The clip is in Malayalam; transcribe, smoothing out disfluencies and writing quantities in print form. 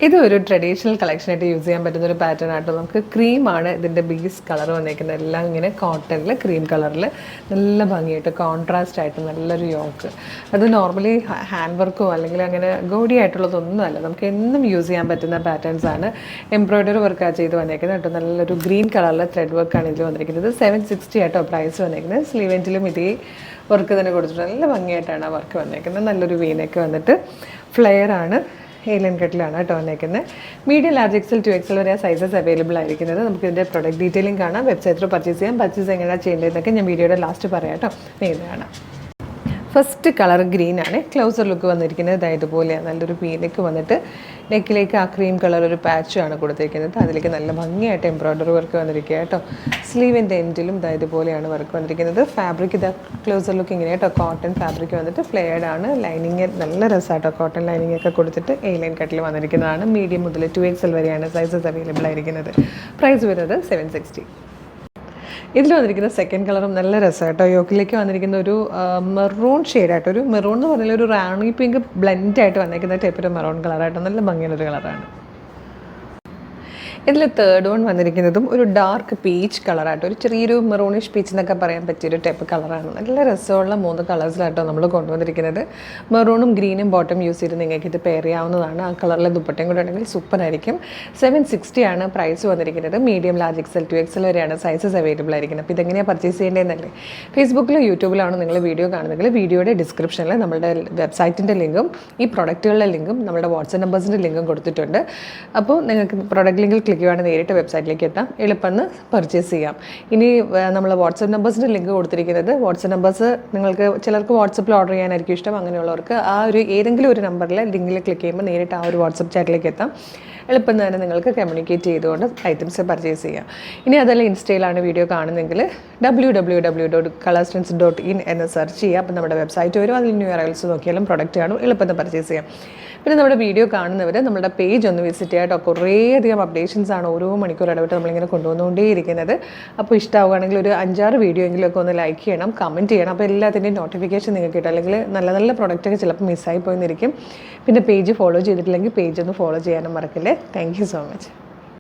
ഇതൊരു ട്രഡീഷണൽ കളക്ഷനായിട്ട് യൂസ് ചെയ്യാൻ പറ്റുന്ന ഒരു പാറ്റേൺ ആട്ടോ. നമുക്ക് ക്രീമാണ് ഇതിൻ്റെ ബേസ് കളർ വന്നിരിക്കുന്നത്. എല്ലാം ഇങ്ങനെ കോട്ടണിൽ ക്രീം കളറിൽ നല്ല ഭംഗിയായിട്ട് കോൺട്രാസ്റ്റ് ആയിട്ട് നല്ലൊരു യോക്ക്. അത് നോർമലി ഹാൻഡ് വർക്കോ അല്ലെങ്കിൽ അങ്ങനെ ഗോഡി ആയിട്ടുള്ളതൊന്നുമല്ല, നമുക്ക് എന്നും യൂസ് ചെയ്യാൻ പറ്റുന്ന പാറ്റേൺസ് ആണ്. എംബ്രോയ്ഡറി വർക്കാണ് ചെയ്ത് വന്നിരിക്കുന്നത് കേട്ടോ. നല്ലൊരു ഗ്രീൻ കളറിൽ ത്രെഡ് വർക്കാണ് ഇതിൽ വന്നിരിക്കുന്നത്. 760 ആട്ടോ പ്രൈസ് വന്നിരിക്കുന്നത്. സ്ലീവെൻറ്റിലും ഇതേ വർക്ക് തന്നെ കൊടുത്തിട്ടുണ്ട്. നല്ല ഭംഗിയായിട്ടാണ് ആ വർക്ക് വന്നിരിക്കുന്നത്. നല്ലൊരു വീനൊക്കെ വന്നിട്ട് ഫ്ലെയർ ആണ്. ഏലിയൻ കട്ടിലാണ് കേട്ടോ വന്നേക്കുന്നത്. മീഡിയം, ലാർജ്, എക്സൽ, 2XL വരെ സൈസസ് അവൈലബിൾ ആയിരിക്കുന്നത്. നമുക്ക് ഇതിൻ്റെ പ്രൊഡക്റ്റ് ഡീറ്റെയിലിംഗ് കാണാം. വെബ്സൈറ്റിൽ പർച്ചേസ് ചെയ്യാം. പർച്ചേസ് എങ്ങനെയാണ് ചെയ്യേണ്ടതെന്നൊക്കെ ഞാൻ വീഡിയോയുടെ ലാസ്റ്റ് പറയാം കേട്ടോ. നേരിട്ട് കാണാം. ഫസ്റ്റ് കളർ ഗ്രീൻ ആണ്. ക്ലോസർ ലുക്ക് വന്നിരിക്കുന്നത് ഇതുപോലെയാണ്. നല്ലൊരു പീലേക്ക് വന്നിട്ട് നെക്കിലേക്ക് ആ ക്രീം കളർ ഒരു പാച്ചാണ് കൊടുത്തിരിക്കുന്നത്. അതിലേക്ക് നല്ല ഭംഗിയായിട്ട് എംബ്രോയ്ഡറി വർക്ക് വന്നിരിക്കുക കേട്ടോ. സ്ലീവിൻ്റെ എൻഡിലും ഇതുപോലെയാണ് വർക്ക് വന്നിരിക്കുന്നത്. ഫാബ്രിക് ക്ലോസർ ലുക്ക് ഇങ്ങനെ കേട്ടോ. കോട്ടൺ ഫാബ്രിക് വന്നിട്ട് ഫ്ലെയർഡ് ആണ്. ലൈനിങ് നല്ല രസമാട്ടോ. കോട്ടൺ ലൈനിങ് ഒക്കെ കൊടുത്തിട്ട് A-line കട്ടിൽ വന്നിരിക്കുന്നതാണ്. മീഡിയം മുതൽ 2XL വരെയാണ് സൈസസ് അവൈലബിൾ ആയിരിക്കുന്നത്. പ്രൈസ് വരുന്നത് 760. ഇതിൽ വന്നിരിക്കുന്ന സെക്കൻഡ് കളറും നല്ല രസമാണ് കേട്ടോ. യോക്കിലേക്ക് വന്നിരിക്കുന്ന ഒരു മെറൂൺ ഷെയ്ഡായിട്ട്, ഒരു മെറൂൺ എന്ന് പറഞ്ഞാൽ ഒരു റാണി പിങ്ക് ബ്ലെൻഡായിട്ട് വന്നിരിക്കുന്ന ടൈപ്പ് ഒരു മെറൂൺ കളറായിട്ട് നല്ല ഭംഗിയുള്ളൊരു കളറാണ്. ഇതിൽ തേർഡ് വൺ വന്നിരിക്കുന്നതും ഒരു ഡാർക്ക് പീച്ച് കളറായിട്ട്, ഒരു ചെറിയൊരു മെറൂണിഷ് പീച്ച് എന്നൊക്കെ പറയാൻ പറ്റിയൊരു ടൈപ്പ് കളറാണ്. നല്ല രസമുള്ള 3 കളേഴ്സിലായിട്ടോ നമ്മൾ കൊണ്ടുവന്നിരിക്കുന്നത്. മെറൂണും ഗ്രീനും ബോട്ടം യൂസ് ചെയ്ത് നിങ്ങൾക്ക് ഇത് പെയർ ചെയ്യാവുന്നതാണ്. ആ കളറിലെ ദുപ്പട്ടയും കൂടെ ഉണ്ടെങ്കിൽ സൂപ്പർ ആയിരിക്കും. 760 ആണ് പ്രൈസ് വന്നിരിക്കുന്നത്. മീഡിയം, ലാർജ്, എക്സൽ, 2XL വരെയാണ് സൈസസ് അവൈലബിൾ ആയിരിക്കുന്നത്. അപ്പോൾ ഇതെങ്ങനെയാണ് പർച്ചേസ് ചെയ്യേണ്ടതെന്നല്ലേ? ഫേസ്ബുക്കിലോ യൂട്യൂബിലാണോ നിങ്ങൾ വീഡിയോ കാണുന്നതെങ്കിൽ വീഡിയോയുടെ ഡിസ്ക്രിപ്ഷനിൽ നമ്മുടെ വെബ്സൈറ്റിൻ്റെ ലിങ്കും ഈ പ്രൊഡക്റ്റുകളുടെ ലിങ്കും നമ്മുടെ വാട്സ്ആപ്പ് നമ്പേഴ്സിൻ്റെ ലിങ്കും കൊടുത്തിട്ടുണ്ട്. അപ്പോൾ നിങ്ങൾക്ക് പ്രൊഡക്റ്റ് ലിങ്കിൽ ക്ലിക്ക് ചെയ്യുകയാണെങ്കിൽ നേരിട്ട് വെബ്സൈറ്റിലേക്ക് എത്താം. എളുപ്പമെന്ന് പർച്ചേസ് ചെയ്യാം. ഇനി നമ്മൾ വാട്സപ്പ് നമ്പേഴ്സിൻ്റെ ലിങ്ക് കൊടുത്തിരിക്കുന്നത്, വാട്സപ്പ് നമ്പേഴ്സ് നിങ്ങൾക്ക് ചിലർക്ക് വാട്സപ്പിൽ ഓർഡർ ചെയ്യാനായിരിക്കും ഇഷ്ടം. അങ്ങനെയുള്ളവർക്ക് ആ ഒരു ഏതെങ്കിലും ഒരു നമ്പറിൽ ലിങ്കിൽ ക്ലിക്ക് ചെയ്യുമ്പോൾ നേരിട്ട് ആ ഒരു വാട്സപ്പ് ചാറ്റിലേക്ക് എത്താം. എളുപ്പം തന്നെ നിങ്ങൾക്ക് കമ്മ്യൂണിക്കേറ്റ് ചെയ്തുകൊണ്ട് ഐറ്റംസ് പർച്ചേസ് ചെയ്യാം. ഇനി അതല്ല ഇൻസ്റ്റയിലാണ് വീഡിയോ കാണുന്നതെങ്കിൽ www.colorstrends.in എന്ന് സെർച്ച് ചെയ്യുക. അപ്പോൾ നമ്മുടെ വെബ്സൈറ്റ് വരും. അതിൽ ന്യൂ അറൈവൽസ് നോക്കിയാലും പ്രൊഡക്റ്റ് കാണും. എളുപ്പം പർച്ചേസ് ചെയ്യാം. പിന്നെ നമ്മുടെ വീഡിയോ കാണുന്നവർ നമ്മുടെ പേജ് ഒന്ന് വിസിറ്റ് ചെയ്യാം കേട്ടോ. കുറേയധികം അപ്ഡേഷൻസ് ആണ് ഓരോ മണിക്കൂർ ഇടവിട്ട് നമ്മളിങ്ങനെ കൊണ്ടുവന്നുകൊണ്ടേയിരിക്കുന്നത്. അപ്പോൾ ഇഷ്ടമാവുകയാണെങ്കിൽ ഒരു 5-6 വീഡിയോ എങ്കിലുമൊക്കെ ഒന്ന് ലൈക്ക് ചെയ്യണം, കമൻറ്റ് ചെയ്യണം. അപ്പോൾ എല്ലാത്തിൻ്റെയും നോട്ടിഫിക്കേഷൻ നിങ്ങൾക്ക് കിട്ടും. അല്ലെങ്കിൽ നല്ല നല്ല പ്രൊഡക്റ്റൊക്കെ ചിലപ്പോൾ മിസ്സായി പോയെന്നിരിക്കും. പിന്നെ പേജ് ഫോളോ ചെയ്തിട്ടില്ലെങ്കിൽ പേജ് ഒന്ന് ഫോളോ ചെയ്യാനും മറക്കില്ലേ. Thank you so much.